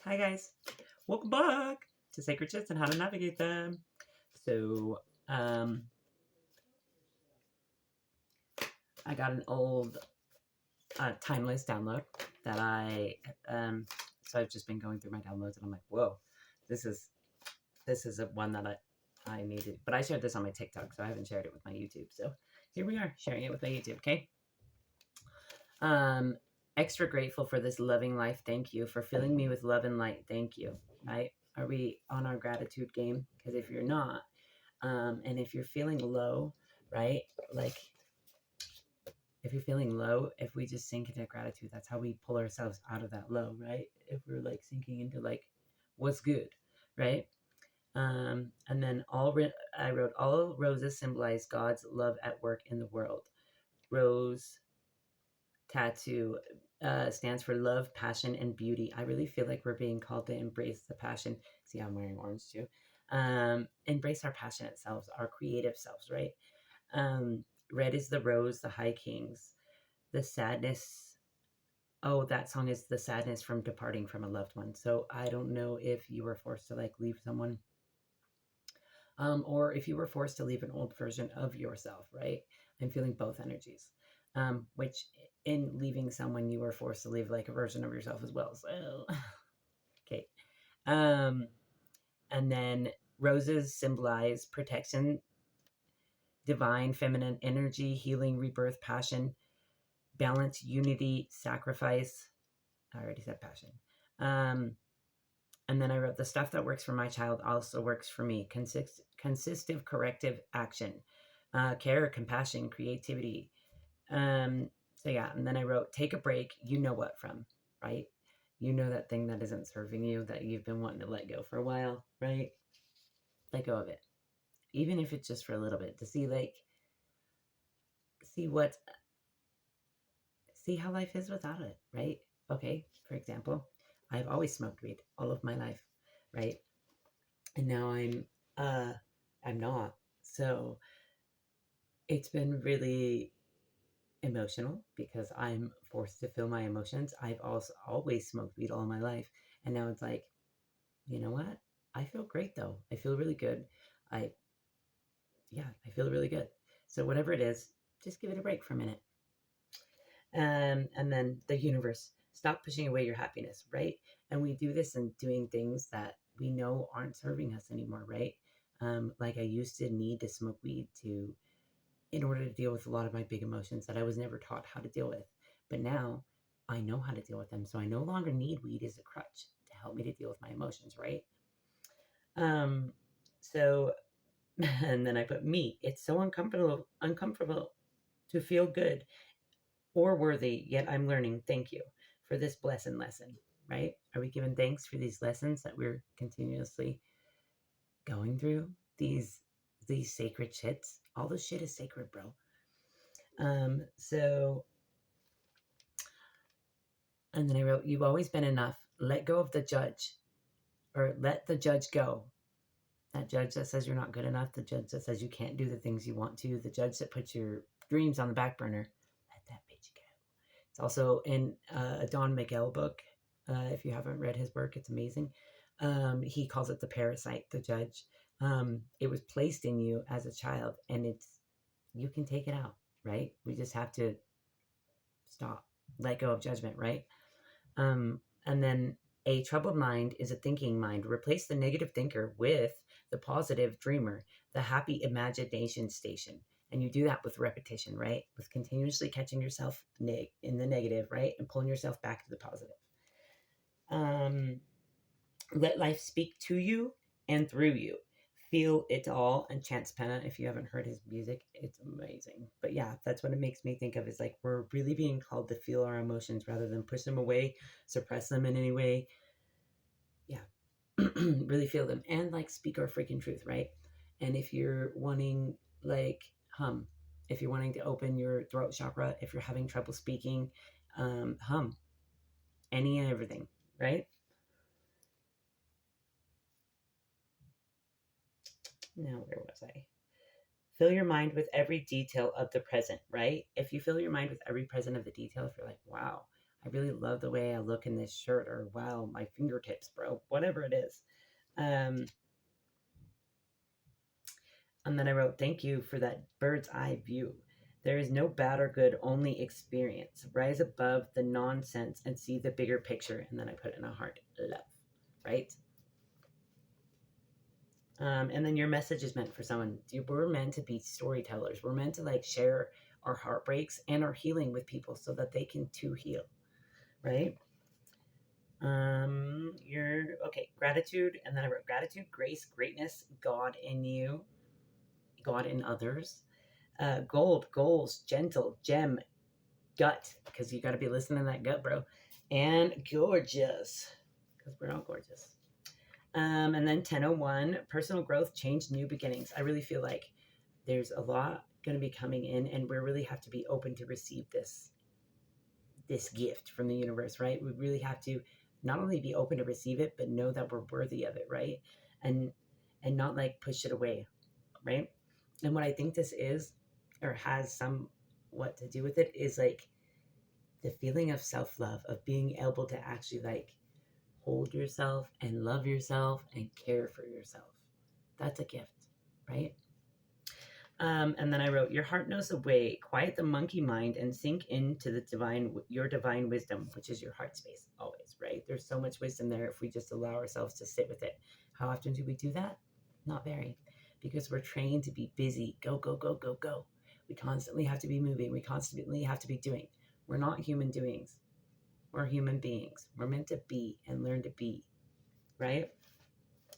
Hi guys, welcome back to Sacred Shits and how to navigate them. So, um, I got an old Timeless download that so I've just been going through my downloads and I'm like, whoa, this is a one that I needed. But I shared this on my TikTok, so I haven't shared it with my YouTube. So here we are sharing it with my YouTube. Okay. Um, Extra grateful for this loving life. Thank you for filling me with love and light. Thank you. Right? Are we on our gratitude game? Because if you're not, and if you're feeling low, right? Like if you're feeling low, if we just sink into gratitude, that's how we pull ourselves out of that low, right? If we're like sinking into like what's good, right? And then I wrote all roses symbolize God's love at work in the world. Rose tattoo stands for love, passion, and beauty. I really feel like we're being called to embrace the passion. See, I'm wearing orange too. Embrace our passionate selves, our creative selves, right? Red is the rose, the high kings, the sadness. Oh, that song is the sadness from departing from a loved one. So I don't know if you were forced to like leave someone, or if you were forced to leave an old version of yourself, right? I'm feeling both energies. Which in leaving someone, you were forced to leave like a version of yourself as well. So, okay. Um, and then roses symbolize protection, divine feminine energy, healing, rebirth, passion, balance, unity, sacrifice. I already said passion. Um, and then I wrote the stuff that works for my child also works for me. Consistent corrective action, care, compassion, creativity. So yeah, and then I wrote take a break. You know what from, right? You know that thing that isn't serving you that you've been wanting to let go for a while, right? Let go of it, even if it's just for a little bit to see what see how life is without it, right? Okay, for example, I've always smoked weed all of my life, right? And now uh I'm not. So it's been really emotional because I'm forced to feel my emotions. I've also always smoked weed all my life. And now it's like, you know what? I feel great though. I feel really good. I I feel really good. So whatever it is, just give it a break for a minute. And then the universe, stop pushing away your happiness, right? And we do this in doing things that we know aren't serving us anymore, right? Like I used to need to smoke weed in order to deal with a lot of my big emotions that I was never taught how to deal with. But now I know how to deal with them, so I no longer need weed as a crutch to help me to deal with my emotions, right? Um, so and then I put me. It's so uncomfortable to feel good or worthy, yet I'm learning. Thank you for this blessed lesson, right? Are we giving thanks for these lessons that we're continuously going through? These sacred shits. All this shit is sacred, bro. So and then I wrote, you've always been enough. Let go of the judge, or let the judge go. That judge that says you're not good enough, the judge that says you can't do the things you want to, the judge that puts your dreams on the back burner. Let that bitch go. It's also in a Don Miguel book. If you haven't read his work, it's amazing. He calls it the parasite, the judge. It was placed in you as a child, and you can take it out, right? We just have to stop, let go of judgment, right? And then a troubled mind is a thinking mind. Replace the negative thinker with the positive dreamer, the happy imagination station. And you do that with repetition, right? With continuously catching yourself in the negative, right? And pulling yourself back to the positive. Um, Let life speak to you and through you. Feel it all. And Chance Penna, if you haven't heard his music, it's amazing. But yeah, that's what it makes me think of is like we're really being called to feel our emotions rather than push them away, suppress them in any way. Yeah, really feel them and like speak our freaking truth, right? And if you're wanting like if you're wanting to open your throat chakra, if you're having trouble speaking, hum any and everything, right? Now, where was I? Fill your mind with every detail of the present, right? If you fill your mind with every present of the detail, if you're like, wow, I really love the way I look in this shirt, or wow, my fingertips, bro, whatever it is. Um, and then I wrote, thank you for that bird's eye view. There is no bad or good, only experience. Rise above the nonsense and see the bigger picture. And then I put in a heart, love, right? And then your message is meant for someone. We're meant to be storytellers. We're meant to like share our heartbreaks and our healing with people so that they can too heal, right? You're okay. Gratitude, and then I wrote gratitude, grace, greatness, God in you, God in others. Gold, goals, gentle, gem, gut, because you got to be listening to that gut, bro. And gorgeous, because we're all gorgeous. And then 1001, personal growth, change, new beginnings. I really feel like there's a lot going to be coming in, and we really have to be open to receive this gift from the universe, right? We really have to not only be open to receive it, but know that we're worthy of it, right? And not like push it away, right? And what I think this is, or has somewhat to do with it, is like the feeling of self-love, of being able to actually like hold yourself and love yourself and care for yourself. That's a gift, right? And then I wrote, your heart knows the way, quiet the monkey mind and sink into your divine wisdom, which is your heart space always, right? There's so much wisdom there if we just allow ourselves to sit with it. How often do we do that? Not very, because we're trained to be busy, go, go, go, go, go. We constantly have to be moving. We constantly have to be doing. We're not human doings. We're human beings. We're meant to be and learn to be, right?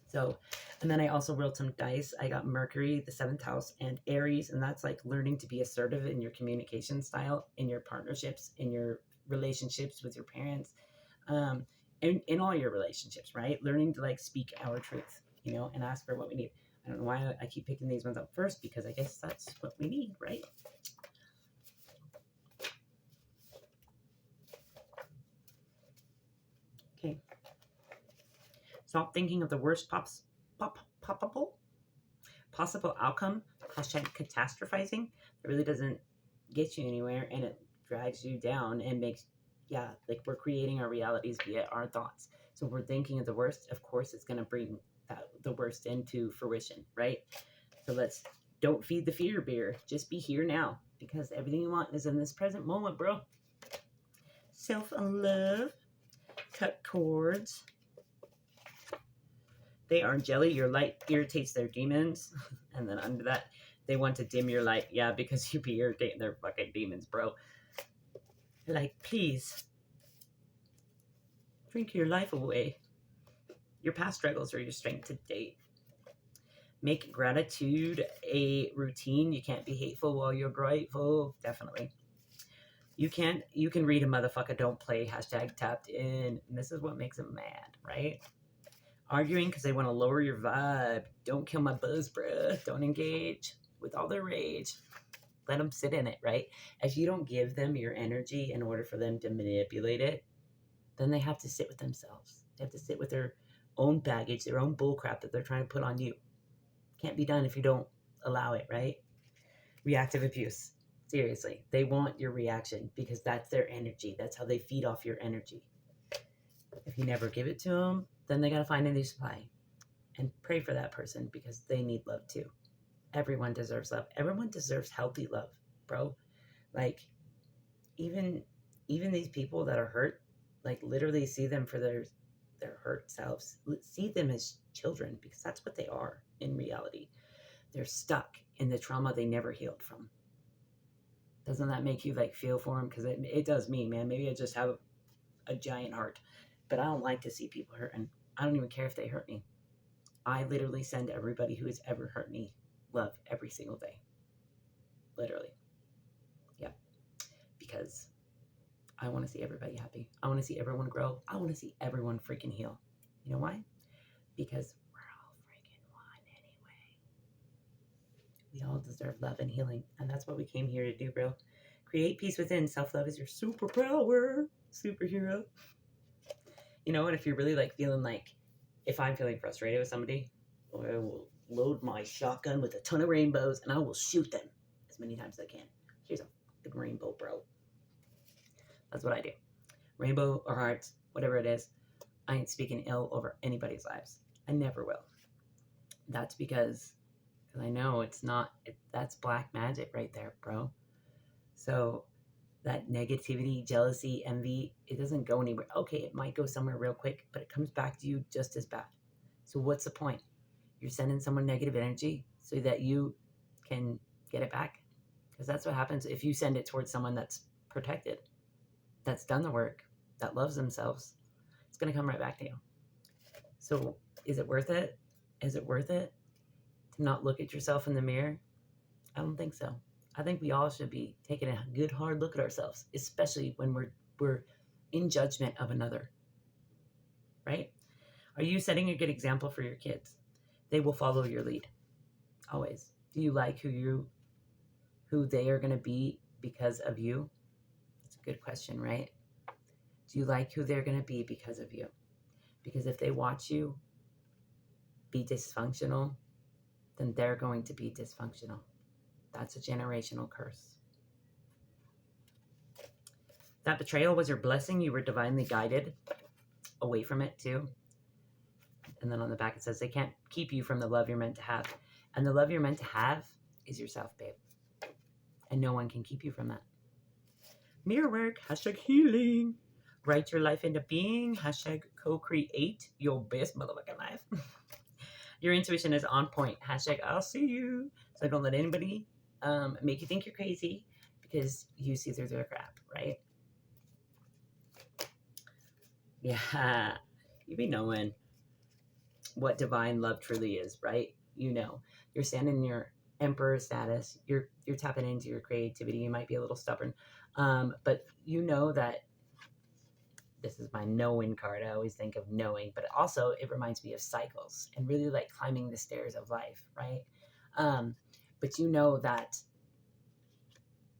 So, and then I also rolled some dice. I got Mercury, the 7th house, and Aries, and that's like learning to be assertive in your communication style, in your partnerships, in your relationships with your parents, in all your relationships, right? Learning to like speak our truth, and ask for what we need. I don't know why I keep picking these ones up first, because I guess that's what we need, right? Okay. Stop thinking of the worst possible outcome. Hashtag catastrophizing. It really doesn't get you anywhere, and it drags you down and makes, like we're creating our realities via our thoughts. So if we're thinking of the worst, of course it's going to bring the worst into fruition, right? So don't feed the fear beer. Just be here now, because everything you want is in this present moment, bro. Self-love. Cut cords. They are jelly. Your light irritates their demons. And then under that, they want to dim your light. Yeah, because you be irritating their fucking demons, bro. Like, please. Drink your life away. Your past struggles are your strength to date. Make gratitude a routine. You can't be hateful while you're grateful. Definitely. You can read a motherfucker, don't play. Hashtag tapped in. And this is what makes them mad, right? Arguing because they want to lower your vibe. Don't kill my buzz, bruh. Don't engage with all their rage. Let them sit in it, right? If you don't give them your energy in order for them to manipulate it, then they have to sit with themselves. They have to sit with their own baggage, their own bullcrap that they're trying to put on you. Can't be done if you don't allow it, right? Reactive abuse. Seriously. They want your reaction because that's their energy. That's how they feed off your energy. If you never give it to them, then they got to find a new supply. And pray for that person, because they need love too. Everyone deserves love. Everyone deserves healthy love, bro. Like, even these people that are hurt, like literally see them for their hurt selves. See them as children, because that's what they are in reality. They're stuck in the trauma they never healed from. Doesn't that make you like feel for them? Because it does me, man. Maybe I just have a giant heart, but I don't like to see people hurt, and I don't even care if they hurt me. I literally send everybody who has ever hurt me love every single day. Literally. Yeah. Because I want to see everybody happy. I want to see everyone grow. I want to see everyone freaking heal. You know why? Because we're all freaking one anyway. We all deserve love and healing. And that's what we came here to do, bro. Create peace within. Self-love is your superpower. Superhero. And if you're really like feeling like, if I'm feeling frustrated with somebody, I will load my shotgun with a ton of rainbows and I will shoot them as many times as I can. Here's a fucking rainbow, bro. That's what I do. rainbow or hearts, whatever it is. I ain't speaking ill over anybody's lives. I never will. That's because I know it's not, that's black magic right there, bro. So that negativity, jealousy, envy, it doesn't go anywhere. Okay, it might go somewhere real quick, but it comes back to you just as bad. So what's the point? You're sending someone negative energy so that you can get it back. Because that's what happens if you send it towards someone that's protected, that's done the work, that loves themselves. It's going to come right back to you. So is it worth it? Is it worth it to not look at yourself in the mirror? I don't think so. I think we all should be taking a good hard look at ourselves, especially when we're in judgment of another. Right? Are you setting a good example for your kids? They will follow your lead. Always. Do you like who they are going to be because of you? That's a good question, right? Do you like who they're going to be because of you? Because if they watch you be dysfunctional, then they're going to be dysfunctional. That's a generational curse. That betrayal was your blessing. You were divinely guided away from it too. And then on the back it says they can't keep you from the love you're meant to have. And the love you're meant to have is yourself, babe. And no one can keep you from that. Mirror work, #healing. Write your life into being, #co-create your best motherfucking life. Your intuition is on point, #I'll see you. So don't let anybody make you think you're crazy because you see through their crap, right? Yeah, you be knowing what divine love truly is, right? You know, you're standing in your emperor status. You're tapping into your creativity. You might be a little stubborn, but you know that this is my knowing card. I always think of knowing, but also it reminds me of cycles and really like climbing the stairs of life, right? But you know that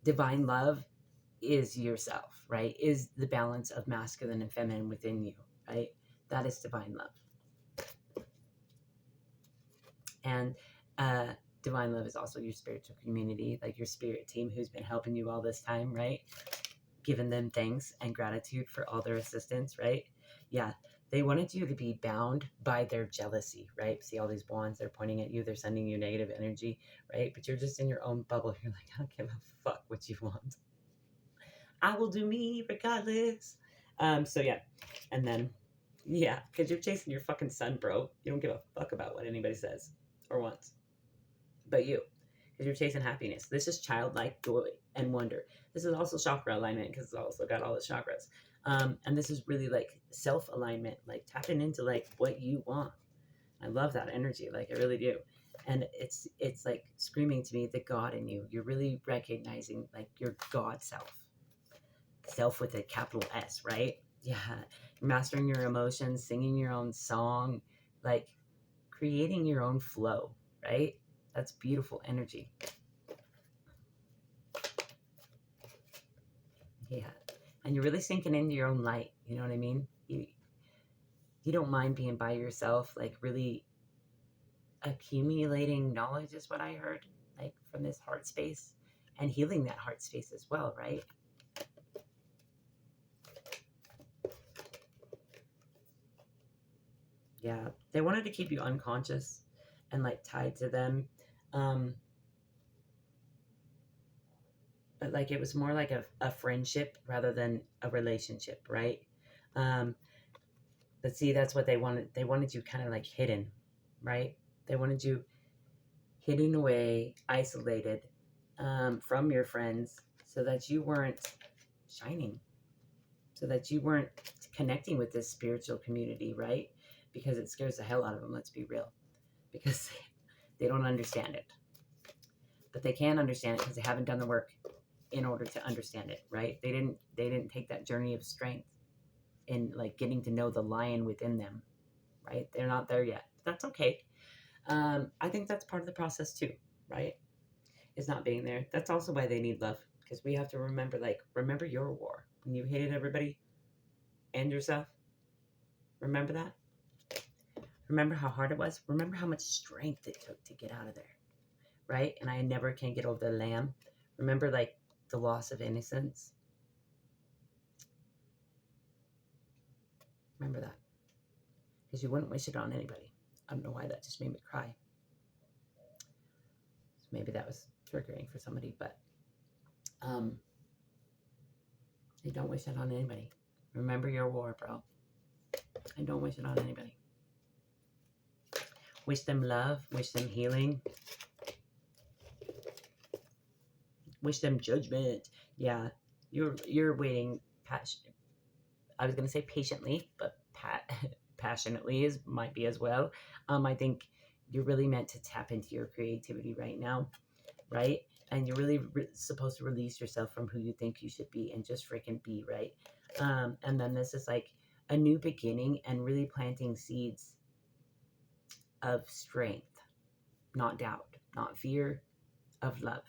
divine love is yourself, right? Is the balance of masculine and feminine within you, right? That is divine love. And divine love is also your spiritual community, like your spirit team who's been helping you all this time, right? Giving them thanks and gratitude for all their assistance, right? Yeah, they wanted you to be bound by their jealousy, right? See all these wands, they're pointing at you, they're sending you negative energy, right? But you're just in your own bubble. You're like, I don't give a fuck what you want. I will do me regardless. So yeah, and then, yeah, because you're chasing your fucking sun, bro. You don't give a fuck about what anybody says or wants. But you, because you're chasing happiness. This is childlike joy and wonder. This is also chakra alignment because it's also got all the chakras. And this is really like self-alignment, like tapping into like what you want. I love that energy, like I really do. And it's like screaming to me the God in you. You're really recognizing like your God self with a capital S, right? Yeah, mastering your emotions, singing your own song, like creating your own flow, right? That's beautiful energy. Yeah. And you're really sinking into your own light. You know what I mean? You don't mind being by yourself, like really accumulating knowledge is what I heard, like from this heart space and healing that heart space as well, right? Yeah. They wanted to keep you unconscious and like tied to them. But like it was more like a friendship rather than a relationship, right? But see, that's what they wanted. They wanted you kind of like hidden, right? They wanted you hidden away, isolated from your friends so that you weren't shining, so that you weren't connecting with this spiritual community, right? Because it scares the hell out of them, let's be real, because they don't understand it. But they can understand it because they haven't done the work in order to understand it, right? They didn't take that journey of strength in like getting to know the lion within them, right? They're not there yet. That's okay. I think that's part of the process too, right? Is not being there. That's also why they need love, because we have to remember your war when you hated everybody and yourself. Remember that. Remember how hard it was. Remember how much strength it took to get out of there, right? And I never can get over the lamb. Remember like the loss of innocence. Remember that. Because you wouldn't wish it on anybody. I don't know why that just made me cry. So maybe that was triggering for somebody, but you don't wish it on anybody. Remember your war, bro. And don't wish it on anybody. Wish them love. Wish them healing. Wish them judgment. Yeah, you're waiting. I was gonna say patiently, but passionately might be as well. I think you're really meant to tap into your creativity right now, right? And you're really supposed to release yourself from who you think you should be and just freaking be, right? And then this is like a new beginning and really planting seeds of strength, not doubt, not fear, of love,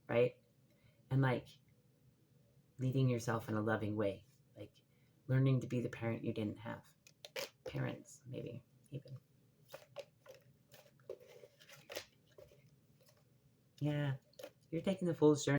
right? And like leading yourself in a loving way, like learning to be the parent you didn't have. Parents, maybe even. Yeah, you're taking the full journey.